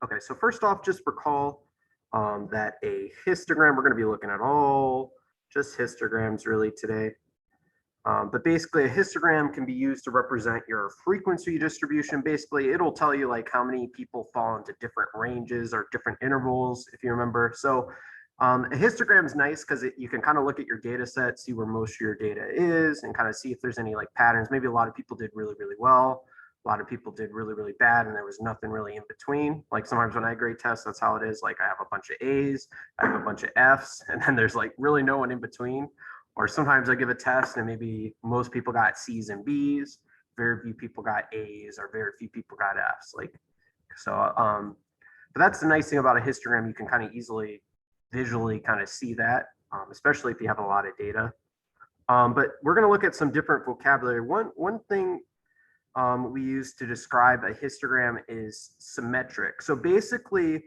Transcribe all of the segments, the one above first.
Okay, so first off, just recall that a histogram, we're going to be looking at all just histograms really today. But basically a histogram can be used to represent your frequency distribution. Basically, it'll tell you like how many people fall into different ranges or different intervals, if you remember. So a histogram is nice because you can kind of look at your data set, see where most of your data is, and kind of see if there's any like patterns. Maybe a lot of people did really, really well. A lot of people did really, really bad, and there was nothing really in between. Like sometimes when I grade tests, that's how it is. Like I have a bunch of A's, I have a bunch of F's, and then there's like really no one in between. Or sometimes I give a test and maybe most people got C's and B's, very few people got A's, or very few people got F's. Like so, but that's the nice thing about a histogram. You can kind of easily visually kind of see that, especially if you have a lot of data. But we're going to look at some different vocabulary. One thing we use to describe a histogram is symmetric. So basically,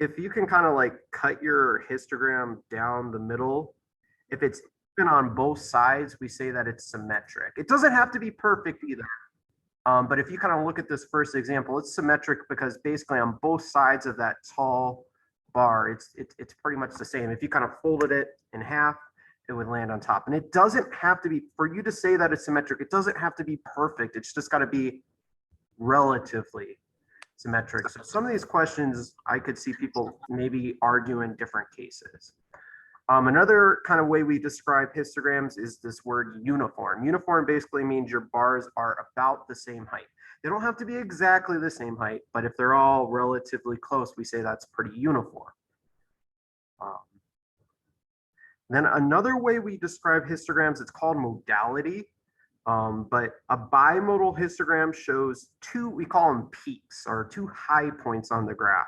if you can kind of like cut your histogram down the middle, if it's even on both sides, we say that it's symmetric. It doesn't have to be perfect either. But if you kind of look at this first example, it's symmetric because basically on both sides of that tall bar, it's pretty much the same. If you kind of folded it in half, it would land on top. And it doesn't have to be, for you to say that it's symmetric, it doesn't have to be perfect. It's just got to be relatively symmetric. So some of these questions, I could see people maybe argue in different cases. Another kind of way we describe histograms is this word uniform. Uniform basically means your bars are about the same height. They don't have to be exactly the same height, but if they're all relatively close, we say that's pretty uniform. Then another way we describe histograms, it's called modality. But a bimodal histogram shows two, we call them peaks, or two high points on the graph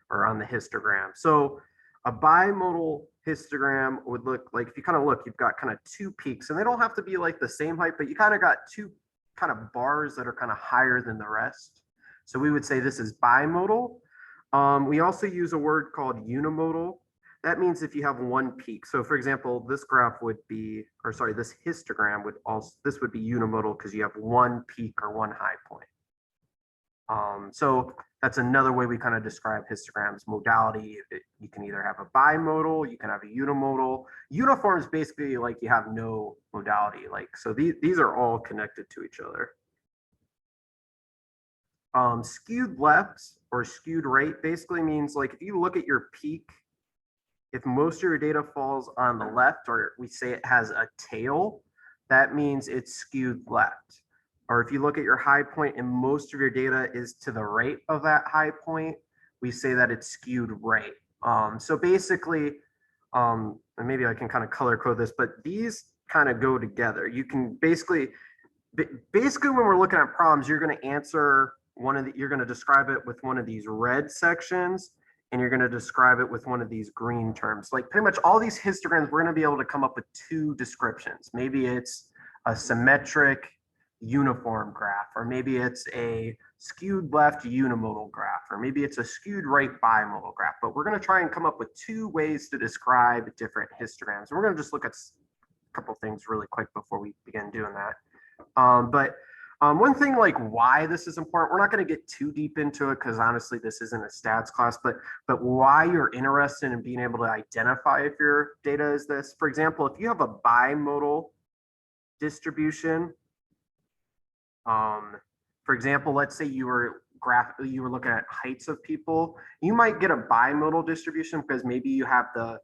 or on the histogram. So a bimodal histogram would look like, if you kind of look, you've got kind of two peaks, and they don't have to be like the same height, but you kind of got two kind of bars that are kind of higher than the rest. So we would say this is bimodal. We also use a word called unimodal. That means if you have one peak. So for example, this graph would be, or sorry, this histogram would also, this would be unimodal because you have one peak or one high point. So that's another way we kind of describe histograms. Modality, you can either have a bimodal, you can have a unimodal. Uniform is basically like you have no modality. Like, so these are all connected to each other. Skewed left or skewed right basically means like if you look at your peak, if most of your data falls on the left, or we say it has a tail, that means it's skewed left. Or if you look at your high point and most of your data is to the right of that high point, we say that it's skewed right. So basically, and maybe I can kind of color code this, but these kind of go together. You can basically when we're looking at problems, you're going to answer you're going to describe it with one of these red sections, and you're going to describe it with one of these green terms. Like pretty much all these histograms, we're going to be able to come up with two descriptions. Maybe it's a symmetric uniform graph, or maybe it's a skewed left unimodal graph, or maybe it's a skewed right bimodal graph. But we're going to try and come up with two ways to describe different histograms. And we're going to just look at a couple things really quick before we begin doing that. One thing, like why this is important, we're not going to get too deep into it because honestly this isn't a stats class, but why you're interested in being able to identify if your data is this. For example, if you have a bimodal distribution, for example, let's say you were looking at heights of people, you might get a bimodal distribution because maybe you have the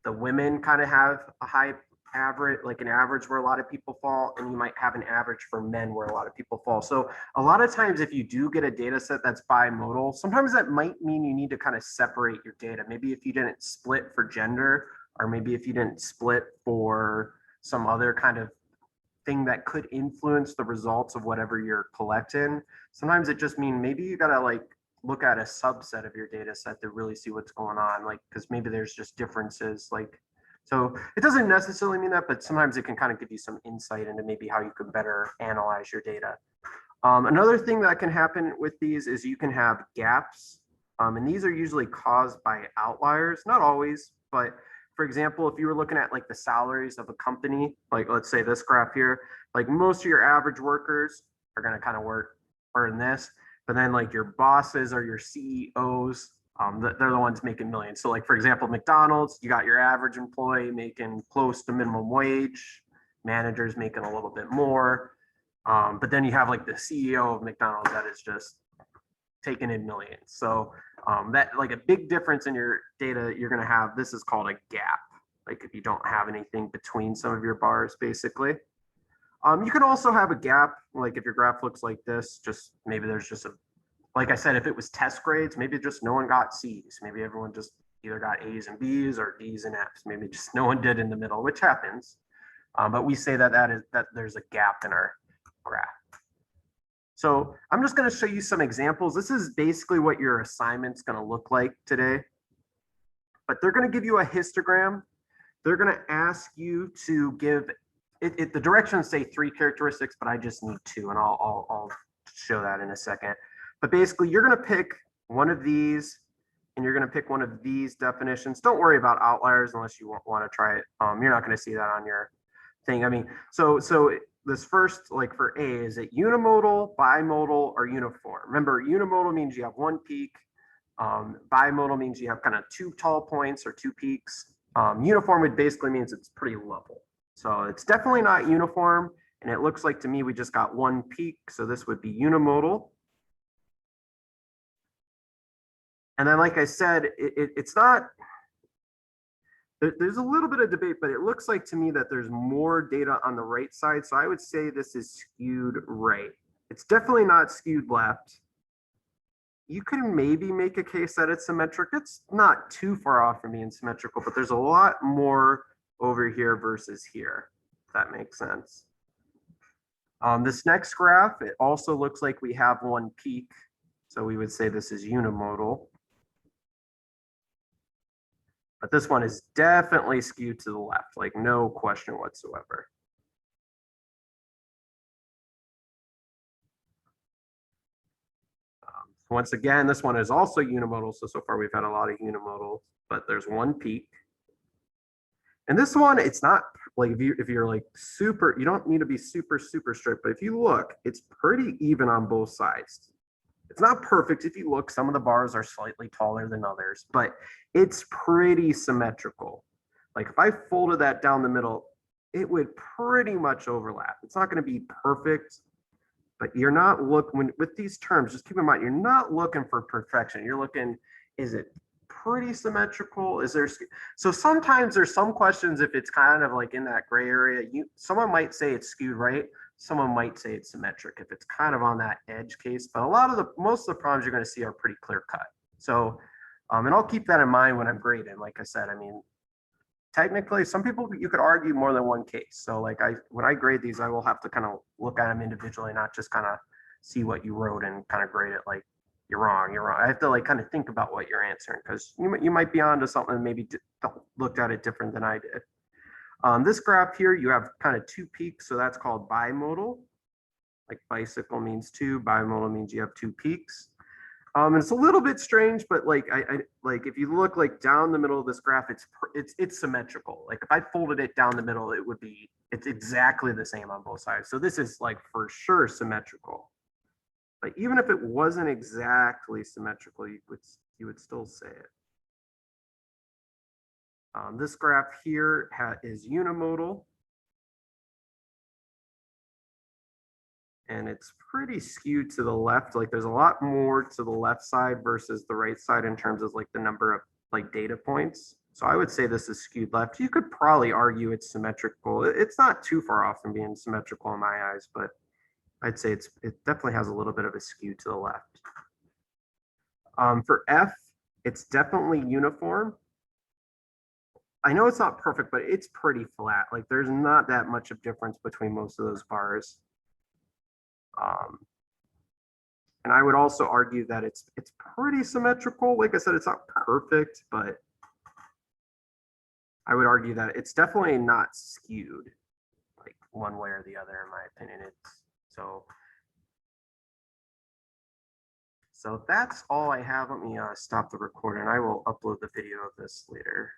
women kind of have a high average, like an average where a lot of people fall, and you might have an average for men where a lot of people fall. So a lot of times if you do get a data set that's bimodal, sometimes that might mean you need to kind of separate your data. Maybe if you didn't split for gender, or maybe if you didn't split for some other kind of thing that could influence the results of whatever you're collecting. Sometimes it just means maybe you got to like look at a subset of your data set to really see what's going on, like because maybe there's just differences. Like, so it doesn't necessarily mean that, but sometimes it can kind of give you some insight into maybe how you can better analyze your data. Another thing that can happen with these is you can have gaps, and these are usually caused by outliers, not always, but for example, if you were looking at like the salaries of a company, like let's say this graph here, like most of your average workers are going to kind of earn this. But then like your bosses or your CEOs, they're the ones making millions. So like, for example, McDonald's, you got your average employee making close to minimum wage, managers making a little bit more. But then you have like the CEO of McDonald's that is just taking in millions. So that like a big difference in your data you're going to have, this is called a gap. Like if you don't have anything between some of your bars, basically. You can also have a gap, like if your graph looks like this, just maybe there's just a, like I said, if it was test grades, maybe just no one got C's. Maybe everyone just either got A's and B's or D's and F's. Maybe just no one did in the middle, which happens. But we say that there's a gap in our graph. So I'm just going to show you some examples. This is basically what your assignment's going to look like today. But they're going to give you a histogram. They're going to ask you to give the directions say 3 characteristics, but I just need 2, and I'll show that in a second. But basically, you're going to pick one of these, and you're going to pick one of these definitions. Don't worry about outliers unless you want to try it. You're not going to see that on your thing. I mean, so this first, like for A, is it unimodal, bimodal, or uniform? Remember, unimodal means you have 1 peak. Bimodal means you have kind of 2 tall points or 2 peaks. Uniform would basically means it's pretty level. So it's definitely not uniform. And it looks like to me we just got 1 peak. So this would be unimodal. And then, like I said, it's not, there's a little bit of debate, but it looks like to me that there's more data on the right side. So I would say this is skewed right. It's definitely not skewed left. You can maybe make a case that it's symmetric. It's not too far off from being symmetrical, but there's a lot more over here versus here, if that makes sense. This next graph, it also looks like we have 1 peak. So we would say this is unimodal. But this one is definitely skewed to the left, like no question whatsoever. Once again, this one is also unimodal. So far we've had a lot of unimodal, but there's 1 peak. And this one, it's not like if you're like super, you don't need to be super strict, but if you look, it's pretty even on both sides. It's not perfect. If you look, some of the bars are slightly taller than others, but it's pretty symmetrical. Like if I folded that down the middle, it would pretty much overlap. It's not going to be perfect, but you're not looking with these terms, just keep in mind, you're not looking for perfection. You're looking, is it pretty symmetrical? Is there, so sometimes there's some questions, if it's kind of like in that gray area, someone might say it's skewed right. Someone might say it's symmetric if it's kind of on that edge case, but most of the problems you're going to see are pretty clear cut. So, and I'll keep that in mind when I'm grading. Like I said, I mean, technically, some people you could argue more than one case. So like when I grade these, I will have to kind of look at them individually, not just kind of see what you wrote and kind of grade it like you're wrong. I have to like kind of think about what you're answering, because you might be onto something and maybe looked at it different than I did. This graph here, you have kind of 2 peaks, so that's called bimodal. Like bicycle means 2, bimodal means you have 2 peaks. It's a little bit strange, but like I like if you look like down the middle of this graph, it's symmetrical. Like if I folded it down the middle, it's exactly the same on both sides. So this is like for sure symmetrical. But even if it wasn't exactly symmetrical, you would still say it. This graph here is unimodal. And it's pretty skewed to the left. Like there's a lot more to the left side versus the right side in terms of like the number of like data points. So I would say this is skewed left. You could probably argue it's symmetrical. It's not too far off from being symmetrical in my eyes, but I'd say it definitely has a little bit of a skew to the left. For F, it's definitely uniform. I know it's not perfect, but it's pretty flat. Like there's not that much of difference between most of those bars. And I would also argue that it's pretty symmetrical. Like I said, it's not perfect, but I would argue that it's definitely not skewed like one way or the other, in my opinion. So that's all I have. Let me stop the recording. I will upload the video of this later.